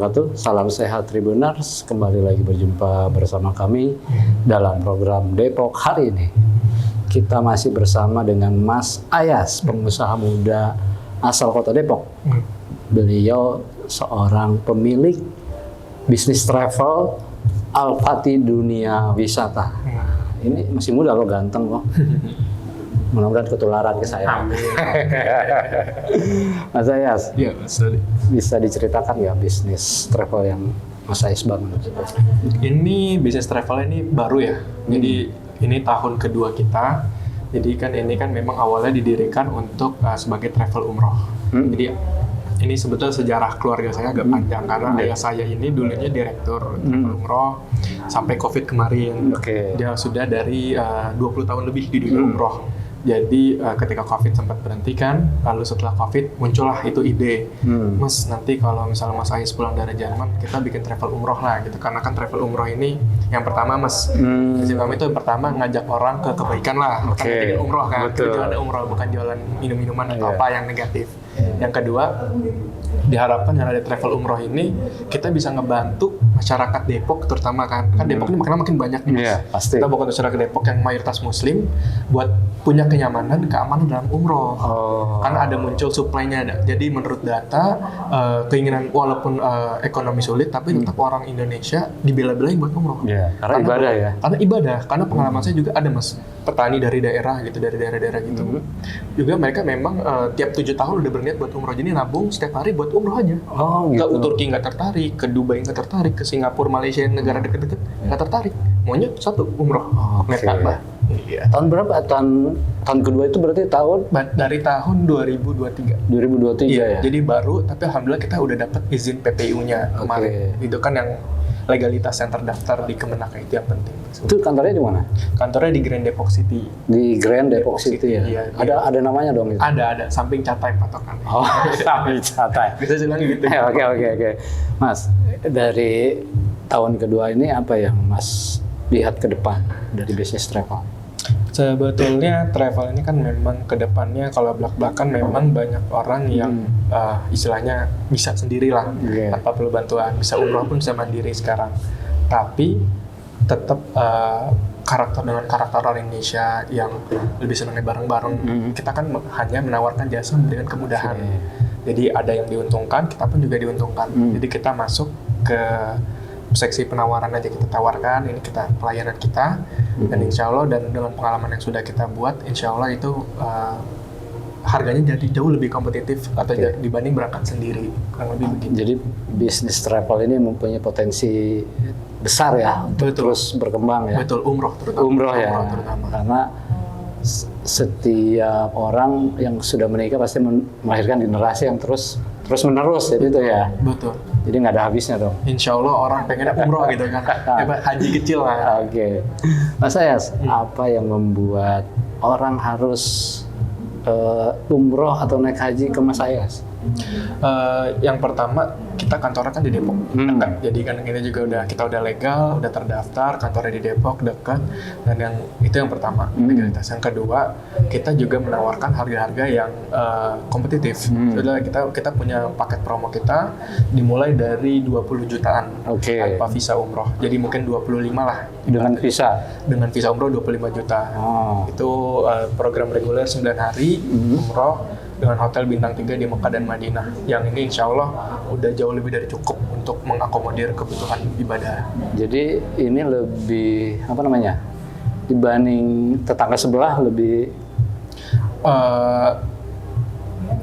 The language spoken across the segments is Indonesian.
wabarakatuh. Salam sehat Tribuners. Kembali lagi berjumpa bersama kami dalam program Depok hari ini. Kita masih bersama dengan Mas Ayas, pengusaha muda asal Kota Depok. Beliau seorang pemilik bisnis travel Al-Fatih Dunia Wisata. Ini masih muda loh, ganteng loh. Mudah-mudahan ketularan ke saya. Mas Ayas, ya, bisa diceritakan ya bisnis travel yang Mas Ayas bangun? Ini bisnis travel ini baru ya. Jadi ini tahun kedua kita. Jadi kan ini kan memang awalnya didirikan untuk sebagai travel umroh. Jadi ini sebetulnya sejarah keluarga saya agak panjang karena ayah saya ini dulunya direktur travel umroh sampai Covid kemarin. Dia sudah dari 20 tahun lebih di dunia umroh. Jadi ketika Covid sempat berhentikan, lalu setelah Covid muncullah itu ide, Mas nanti kalau misalnya Mas Ayas pulang dari Jerman, kita bikin travel umroh lah gitu. Karena kan travel umroh ini yang pertama Mas, kami itu yang pertama ngajak orang ke kebaikan lah, bukan bikin umroh kan, tujuan ada umroh bukan jualan minum-minuman atau apa yang negatif. Yang kedua, diharapkan dengan ada travel umroh ini kita bisa ngebantu masyarakat Depok terutama kan Depok ini makin banyak nih Mas. Pasti. Kita bukan masyarakat Depok yang mayoritas Muslim buat punya kenyamanan, keamanan dalam umroh. Karena ada muncul supply-nya ada. Jadi menurut data keinginan walaupun ekonomi sulit tapi tetap orang Indonesia dibela-belain buat umroh. Karena ibadah ya. Karena ibadah. Karena pengalaman saya juga ada Mas petani dari daerah gitu, dari daerah-daerah gitu. Juga mereka memang tiap 7 tahun udah berniat buat umroh. Jadi nabung setiap hari buat umroh aja. Gitu. Ke Turki nggak tertarik, ke Dubai nggak tertarik, ke Singapura, Malaysia, negara deket-deket nggak tertarik. Maunya satu umroh. Iya. Tahun berapa? Tahun kedua itu berarti dari tahun 2023. 2023 ya. Jadi baru, tapi alhamdulillah kita udah dapat izin PPU-nya kemarin. Itu kan yang legalitas yang terdaftar di Kemenak itu yang penting. Itu kantornya di mana? Kantornya di Grand Depok City. Di Grand Depok City ya. Iya, ada namanya dong itu. Ada samping Catai patokan. Samping Catai. Bisa bilang gitu. Oke. Mas, dari tahun kedua ini apa yang Mas lihat ke depan dari bisnis travel? Sebetulnya travel ini kan memang kedepannya kalau belak-belakan memang banyak orang yang istilahnya bisa sendirilah tanpa perlu bantuan, bisa umroh pun bisa mandiri sekarang. Tapi tetap karakter dengan karakter orang Indonesia yang lebih senangnya bareng-bareng. Kita kan hanya menawarkan jasa dengan kemudahan. Jadi ada yang diuntungkan, kita pun juga diuntungkan. Jadi kita masuk ke seksi penawaran aja kita tawarkan, ini kita pelayanan kita, dan insya Allah dan dengan pengalaman yang sudah kita buat, insya Allah itu harganya jadi jauh lebih kompetitif atau dibanding berangkat sendiri, kurang lebih begitu. Jadi bisnis travel ini mempunyai potensi besar ya untuk terus berkembang ya. Betul, umroh terutama. Umroh terutama. Karena setiap orang yang sudah menikah pasti melahirkan generasi yang terus menerus, jadi itu ya. Betul. Jadi nggak ada habisnya dong. Insya Allah orang pengen umroh gitu kan. Haji kecil lah. Oke. Mas Ayas, apa yang membuat orang harus umroh atau naik haji ke Mas Ayas? Yang pertama kita kantornya kan di Depok, dekat. Jadi kan ini juga kita udah legal, udah terdaftar, kantornya di Depok dekat, dan itu yang pertama legalitas. Yang kedua kita juga menawarkan harga-harga yang kompetitif. Sudah kita punya paket promo kita dimulai dari 20 jutaan tanpa visa umroh. Jadi mungkin 25 lah. Dengan visa umroh 25 juta. Itu program reguler 9 hari umroh dengan hotel bintang 3 di Mekah dan Madinah. Yang ini insya Allah udah jauh lebih dari cukup untuk mengakomodir kebutuhan ibadah. Jadi ini lebih, dibanding tetangga sebelah lebih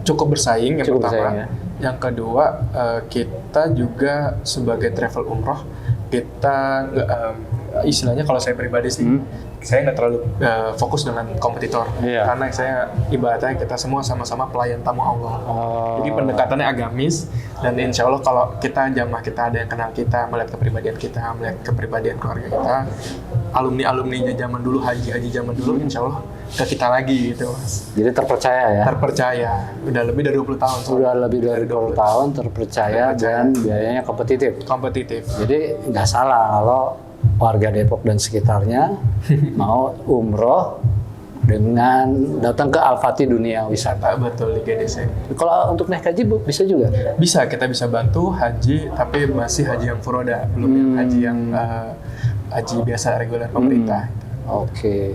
cukup bersaing yang pertama. Bersaing, ya? Yang kedua, kita juga sebagai travel umroh, kita istilahnya kalau saya pribadi sih, saya nggak terlalu fokus dengan kompetitor, karena saya ibaratnya kita semua sama-sama pelayan tamu Allah. Jadi pendekatannya agamis, dan insya Allah kalau jamaah kita ada yang kenal kita, melihat kepribadian kita, melihat kepribadian keluarga kita, alumni zaman dulu, haji zaman dulu, insya Allah ke kita lagi gitu Mas. Jadi terpercaya ya? Terpercaya, udah lebih dari 20 tahun. Sudah lebih dari 20 tahun terpercaya dan biayanya kompetitif. Jadi nggak salah kalau warga Depok dan sekitarnya mau umroh dengan datang ke Al-Fatih Dunia Wisata. Betul, di GDC. Kalau untuk naik haji Bu, bisa juga? Bisa, kita bisa bantu haji, tapi masih haji yang furoda, belum yang haji yang haji biasa reguler pemerintah. Oke.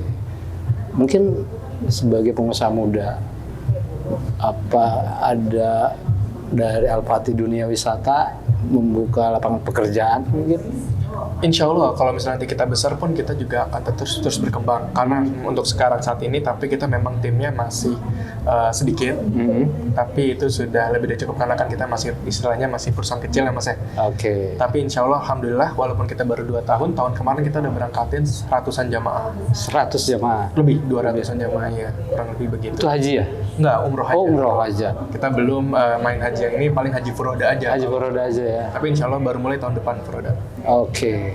Mungkin sebagai pengusaha muda, apa ada dari Al-Fatih Dunia Wisata membuka lapangan pekerjaan mungkin? Insya Allah kalau misalnya nanti kita besar pun kita juga akan terus berkembang, karena untuk sekarang saat ini tapi kita memang timnya masih sedikit, tapi itu sudah lebih dari cukup karena kan kita masih istilahnya masih perusahaan kecil ya Mas ya. Oke. Tapi insya Allah alhamdulillah walaupun kita baru 2 tahun kemarin kita udah berangkatin ratusan jamaah, 100 jamaah. lebih 200-an jamaah ya, kurang lebih begitu. Itu haji ya? Enggak, umroh aja. Oh, umroh aja. Kita belum main haji yang ini, paling haji furoda aja. Haji furoda aja ya. Tapi insya Allah baru mulai tahun depan furoda. Oke.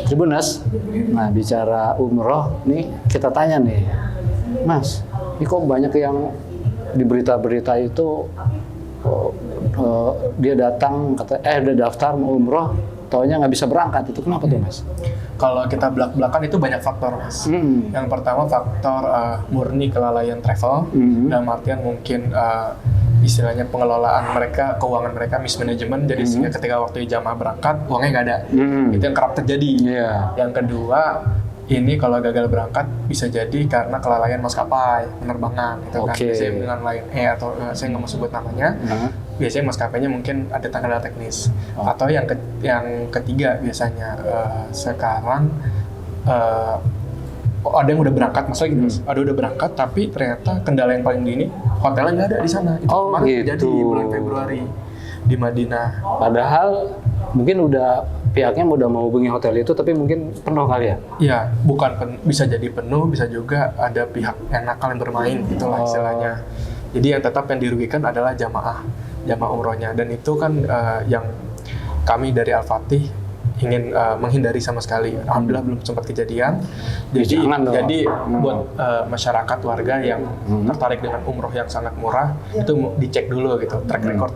Tribuners, nah bicara umroh nih kita tanya nih, Mas, ini kok banyak yang di berita-berita itu dia datang kata udah daftar mau umroh, taunya nggak bisa berangkat, itu kenapa tuh Mas? Kalau kita belak-belakan itu banyak faktor Mas. Yang pertama faktor murni kelalaian travel, dalam artian mungkin istilahnya pengelolaan mereka, keuangan mereka mismanagement, jadi sehingga ketika waktu jamaah berangkat uangnya nggak ada. Itu yang kerap terjadi. Yang kedua, ini kalau gagal berangkat bisa jadi karena kelalaian maskapai penerbangan itu kan, biasanya dengan Lion Air atau saya nggak mau sebut namanya. Biasanya maskapainya mungkin ada kendala teknis. Atau yang ketiga biasanya sekarang ada yang udah berangkat, masalah gitu Mas. Ada udah berangkat tapi ternyata kendala yang paling dini hotelnya nggak ada di sana. Itu kemarin terjadi bulan Februari di Madinah. Padahal mungkin pihaknya udah mau hubungi hotel itu tapi mungkin penuh kali ya? Iya, bisa jadi penuh, bisa juga ada pihak yang nakal yang bermain itulah istilahnya. Jadi yang tetap yang dirugikan adalah jamaah umrohnya, dan itu kan yang kami dari Al-Fatih ingin menghindari sama sekali. Alhamdulillah belum sempat kejadian. Jadi buat masyarakat warga yang tertarik dengan umroh yang sangat murah itu dicek dulu gitu track record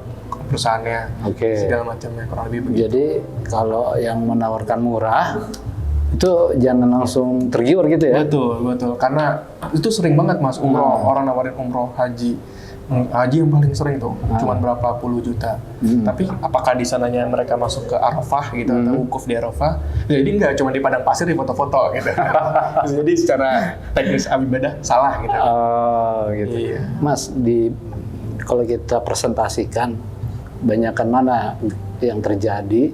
perusahaannya, segala macamnya, kurang lebih begitu. Jadi kalau yang menawarkan murah itu jangan langsung tergiur gitu ya? Betul. Karena itu sering banget Mas umroh, orang nawarin umroh haji yang paling sering tuh cuma berapa puluh juta. Tapi apakah di sananya mereka masuk ke Arafah gitu atau wukuf di Arafah? Jadi nggak cuma di padang pasir di foto-foto gitu. Jadi secara teknis ibadah salah gitu. Gitu. Iya. Mas, kalau kita presentasikan banyakkan mana yang terjadi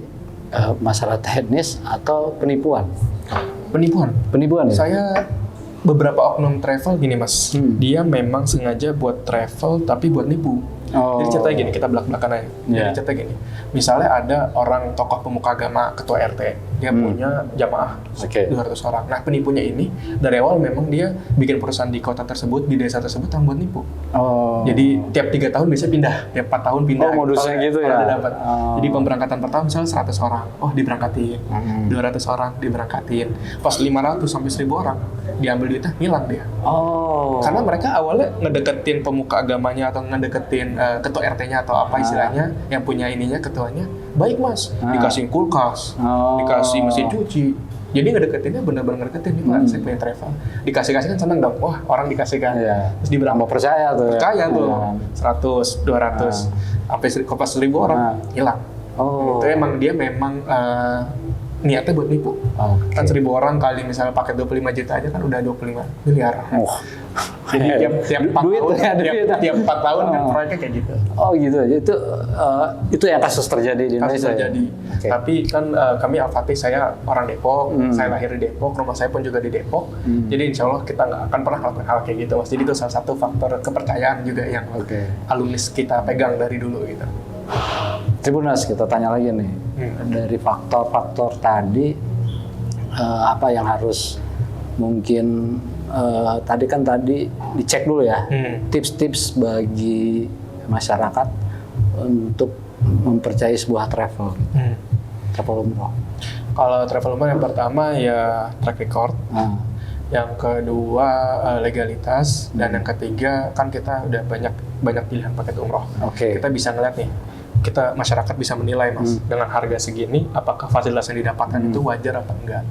masalah teknis atau penipuan? Penipuan ya? Saya beberapa oknum travel gini Mas, dia memang sengaja buat travel tapi buat nipu. Jadi ceritanya gini, kita belak-belakan aja. Jadi ceritanya gini, misalnya ada orang tokoh pemuka agama, ketua RT, dia punya jamaah 200 orang. Nah penipunya ini dari awal memang dia bikin perusahaan di kota tersebut, di desa tersebut yang buat nipu. Jadi tiap 3 tahun bisa pindah, tiap 4 tahun pindah. Modusnya gitu ya? Dapat. Jadi pemberangkatan pertama misalnya 100 orang, diberangkatin. 200 orang diberangkatin. Pas 500 sampai 1000 orang, diambil duitnya, hilang dia. Karena mereka awalnya ngedeketin pemuka agamanya atau ngedeketin ketua RT-nya atau apa istilahnya, yang punya ininya, ketuanya, baik Mas, dikasih kulkas, dikasih mesin cuci. Jadi ngedeketinnya benar-benar ngedeketin nih Pak, saya punya travel. Dikasih-kasih kan seneng dong, wah orang dikasih kan. Terus diberangkat. Percaya tuh. 100, 200, sampai 1000 orang, hilang. Itu emang dia memang niatnya buat nipu. Kan 1000 orang kali misalnya pakai 25 juta aja kan udah 25 miliar. Jadi tiap 4 tahun, tiap 4 tahun kan proyeknya kayak gitu. Gitu aja. Itu yang kasus terjadi di Indonesia. Tapi kan kami Al-Fatih, saya orang Depok, saya lahir di Depok, rumah saya pun juga di Depok. Jadi insya Allah kita nggak akan pernah melakukan hal kayak gitu Mas. Jadi itu salah satu faktor kepercayaan juga yang alumni kita pegang dari dulu gitu. Tribuners, kita tanya lagi nih, dari faktor-faktor tadi, apa yang harus mungkin tadi dicek dulu ya, tips-tips bagi masyarakat untuk mempercayai sebuah travel umroh. Kalau travel umroh yang pertama ya track record, yang kedua legalitas, dan yang ketiga kan kita udah banyak pilihan paket umroh. Kita bisa ngeliat nih, masyarakat bisa menilai Mas, dengan harga segini apakah fasilitas yang didapatkan itu wajar apa enggak.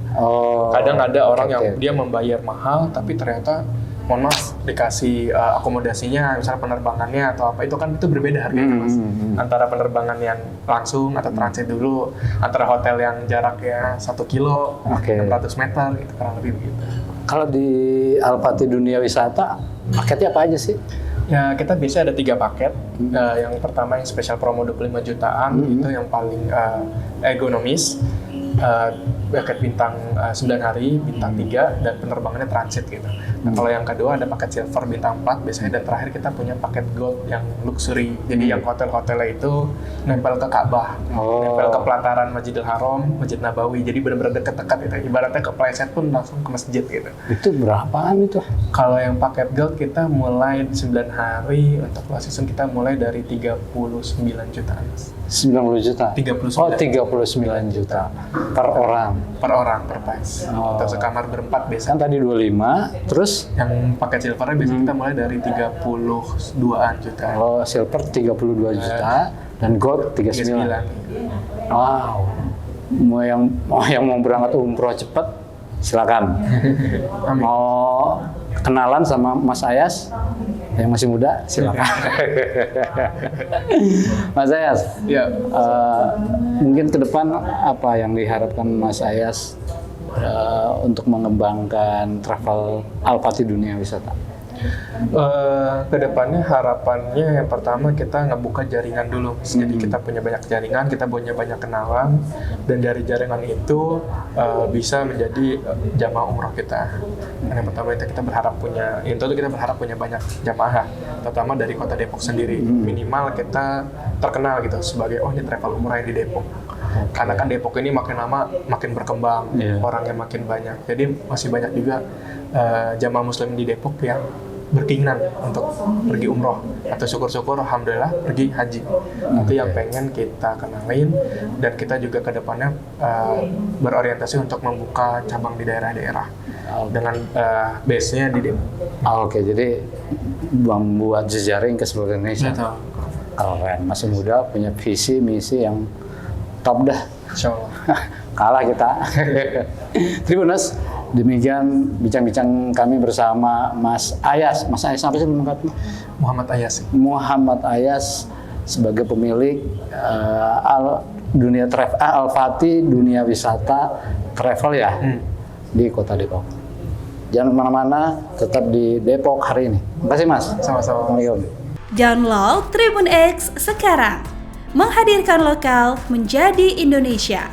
Kadang ada orang yang dia membayar mahal tapi ternyata mohon maaf dikasih akomodasinya, misalnya penerbangannya atau apa, itu kan itu berbeda harganya Mas. Antara penerbangan yang langsung atau transit dulu, antara hotel yang jaraknya 1 kilo, 600 meter, gitu, kurang lebih begitu. Kalau di Al-Fatih Dunia Wisata, paketnya apa aja sih? Ya, kita biasanya ada 3 paket. Yang pertama yang spesial promo 25 jutaan, itu yang paling ergonomis. Paket bintang 9 hari, bintang 3, dan penerbangannya transit gitu. Nah, kalau yang kedua ada paket silver bintang 4 biasanya, dan terakhir kita punya paket gold yang luxury. Jadi yang hotel-hotelnya itu nempel ke Ka'bah, nempel ke pelataran Masjidil Haram, Masjid Nabawi. Jadi benar-benar dekat-dekat gitu. Ibaratnya kepleset pun langsung ke masjid gitu. Itu berapaan itu? Kalau yang paket gold kita mulai 9 hari, untuk full season kita mulai dari 39 jutaan. 90 juta? 39. Oh, 39 juta per orang? Per orang, per pax. Untuk sekamar berempat biasanya. Kan tadi 25, terus? Yang paket silvernya biasanya kita mulai dari 32-an juta. Kalau silver 32 juta, dan gold 39. Wow. Yang mau berangkat umroh cepat, silakan. Mau kenalan sama Mas Ayas yang masih muda, silakan. Mas Ayas, ya. Mungkin ke depan apa yang diharapkan Mas Ayas untuk mengembangkan travel Al-Fatih Dunia Wisata? Kedepannya harapannya yang pertama kita ngebuka jaringan dulu. Jadi kita punya banyak jaringan, kita punya banyak kenalan, dan dari jaringan itu bisa menjadi jamaah umroh kita. Dan yang pertama itu kita berharap punya banyak jamaah, terutama dari kota Depok sendiri. Minimal kita terkenal gitu sebagai ini travel umroh yang di Depok. Karena kan Depok ini makin lama makin berkembang, orangnya makin banyak. Jadi masih banyak juga jamaah muslim di Depok yang berkeinginan untuk pergi umroh, atau syukur-syukur alhamdulillah pergi haji. Itu yang pengen kita kenalin, dan kita juga ke depannya berorientasi untuk membuka cabang di daerah-daerah dengan base-nya di Depok. Oke, jadi membuat jejaring ke seluruh Indonesia. Betul. Keren, masih muda, punya visi misi yang top dah. Insya Allah. Kalah kita. Tribuners, demikian bincang-bincang kami bersama Mas Ayas. Mas Ayas apa sih lengkapnya? Muhammad Ayas. Muhammad Ayas sebagai pemilik Al-Fatih Dunia Wisata Travel ya di Kota Depok. Jangan kemana-mana, tetap di Depok hari ini. Terima kasih Mas. Sama-sama. Assalamualaikum. Download Tribun X sekarang, menghadirkan lokal menjadi Indonesia.